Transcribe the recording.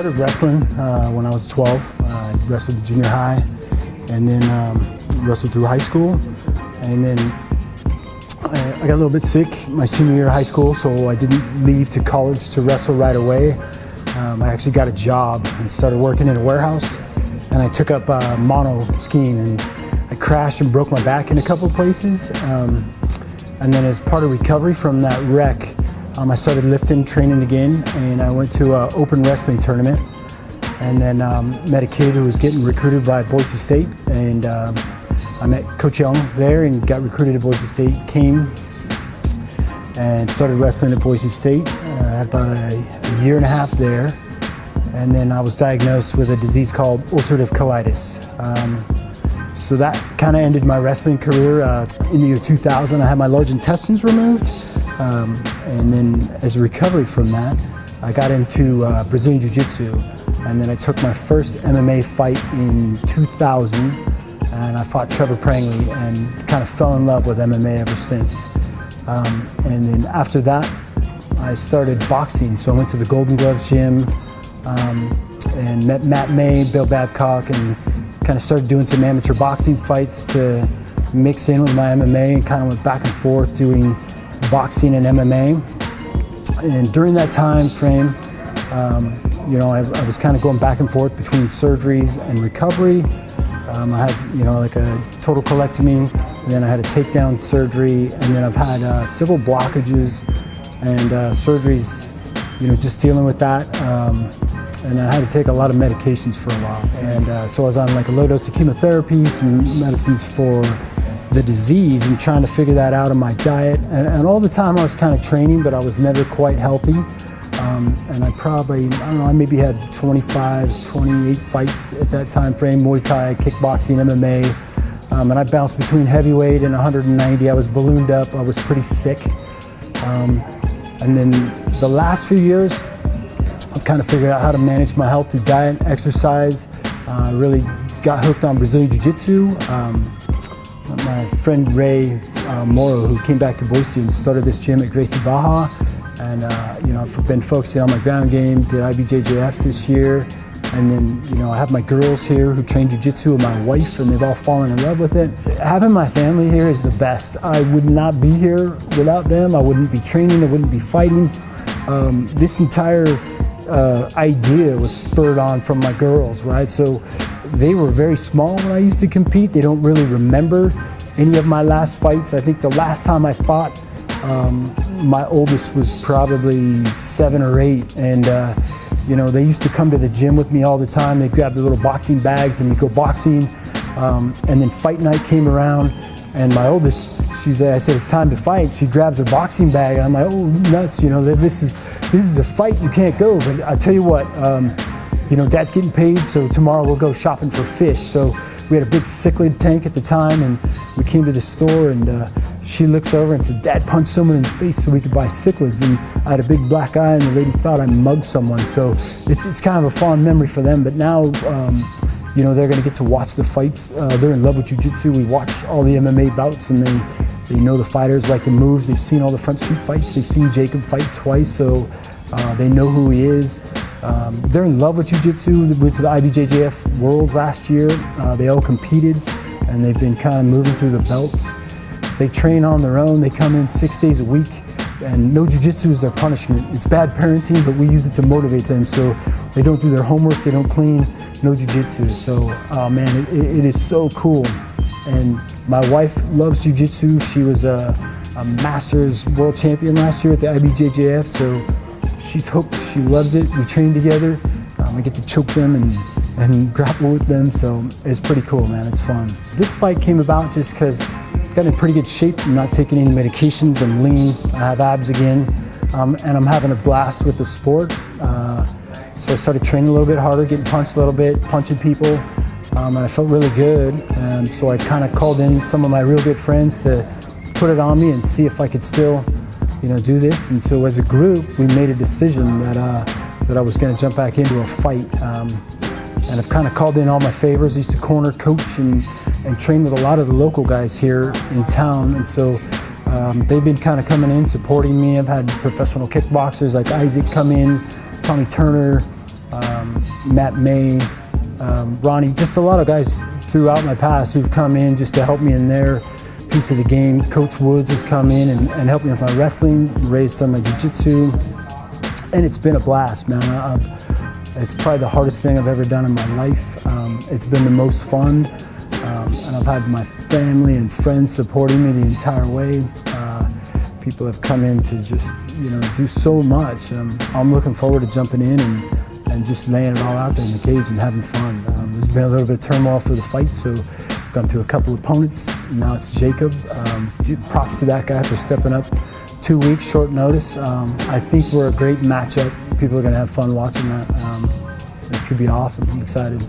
started wrestling when I was 12. I wrestled in junior high, and then wrestled through high school. And then I got a little bit sick my senior year of high school, so I didn't leave to college to wrestle right away. I actually got a job and started working in a warehouse, and I took up mono skiing, and I crashed and broke my back in a couple of places. And then as part of recovery from that wreck, I started lifting, training again, and I went to an open wrestling tournament, and then met a kid who was getting recruited by Boise State, and I met Coach Young there and got recruited at Boise State, came and started wrestling at Boise State. I had about a year and a half there, and then I was diagnosed with a disease called ulcerative colitis. So that kind of ended my wrestling career. In the year 2000, I had my large intestines removed. And then as a recovery from that, I got into Brazilian Jiu-Jitsu, and then I took my first MMA fight in 2000, and I fought Trevor Prangley and kind of fell in love with MMA ever since. And then after that, I started boxing. So I went to the Golden Gloves gym and met Matt May, Bill Babcock, and kind of started doing some amateur boxing fights to mix in with my MMA, and kind of went back and forth doing boxing and MMA. And during that time frame, I was kind of going back and forth between surgeries and recovery. I had, like a total colectomy, and then I had a takedown surgery, and then I've had several blockages and surgeries, just dealing with that. And I had to take a lot of medications for a while. And so I was on like a low dose of chemotherapy, some medicines for the disease, and trying to figure that out in my diet. And all the time I was kind of training, but I was never quite healthy. And I maybe had 25, 28 fights at that time frame, Muay Thai, kickboxing, MMA. And I bounced between heavyweight and 190. I was ballooned up, I was pretty sick. And then the last few years, I've kind of figured out how to manage my health through diet, exercise. I really got hooked on Brazilian Jiu-Jitsu. My friend Ray Morrow, who came back to Boise and started this gym at Gracie Baja, and I've been focusing on my ground game, did IBJJFs this year, and then I have my girls here who train Jiu-Jitsu with my wife, and they've all fallen in love with it. Having my family here is the best. I would not be here without them. I wouldn't be training, I wouldn't be fighting. This entire idea was spurred on from my girls, right? So they were very small when I used to compete. They don't really remember any of my last fights. I think the last time I fought, my oldest was probably 7 or 8, and they used to come to the gym with me all the time. They'd grab their little boxing bags and we'd go boxing, and then fight night came around, and my oldest, I said, it's time to fight. She grabs her boxing bag, and I'm like, oh, nuts, this is a fight, you can't go. But I tell you what, Dad's getting paid, so tomorrow we'll go shopping for fish. So we had a big cichlid tank at the time, and we came to the store, and she looks over and said, Dad punched someone in the face so we could buy cichlids. And I had a big black eye, and the lady thought I mugged someone. So it's kind of a fond memory for them. But now, they're going to get to watch the fights. They're in love with jiu-jitsu. We watch all the MMA bouts, and they know the fighters, like the moves. They've seen all the front street fights. They've seen Jacob fight twice, so they know who he is. They're in love with jiu-jitsu. They went to the IBJJF Worlds last year. They all competed, and they've been kind of moving through the belts. They train on their own. They come in 6 days a week, and no jiu-jitsu is their punishment. It's bad parenting, but we use it to motivate them. So they don't do their homework, they don't clean, no jiu-jitsu. So, man, it is so cool. And my wife loves jiu-jitsu. She was a Masters world champion last year at the IBJJF, so she's hooked. She loves it. We train together. I get to choke them and grapple with them, so it's pretty cool, man. It's fun. This fight came about just because I've gotten in pretty good shape. I'm not taking any medications. I'm lean. I have abs again, and I'm having a blast with the sport. So I started training a little bit harder, getting punched a little bit, punching people. And I felt really good, so I kind of called in some of my real good friends to put it on me and see if I could still, do this. And so as a group, we made a decision that I was going to jump back into a fight. And I've kind of called in all my favors. I used to corner, coach, and train with a lot of the local guys here in town. And so they've been kind of coming in, supporting me. I've had professional kickboxers like Isaac come in, Tommy Turner, Matt May, Ronnie, just a lot of guys throughout my past who've come in just to help me in their piece of the game. Coach Woods has come in and helped me with my wrestling, raised some of my jiu-jitsu, and it's been a blast, man. It's probably the hardest thing I've ever done in my life. It's been the most fun, and I've had my family and friends supporting me the entire way. People have come in to just, do so much. I'm looking forward to jumping in and just laying it all out there in the cage and having fun. There's been a little bit of turmoil for the fight, so I've gone through a couple of opponents. Now it's Jacob. Props to that guy for stepping up 2 weeks, short notice. I think we're a great matchup. People are going to have fun watching that. It's going to be awesome. I'm excited.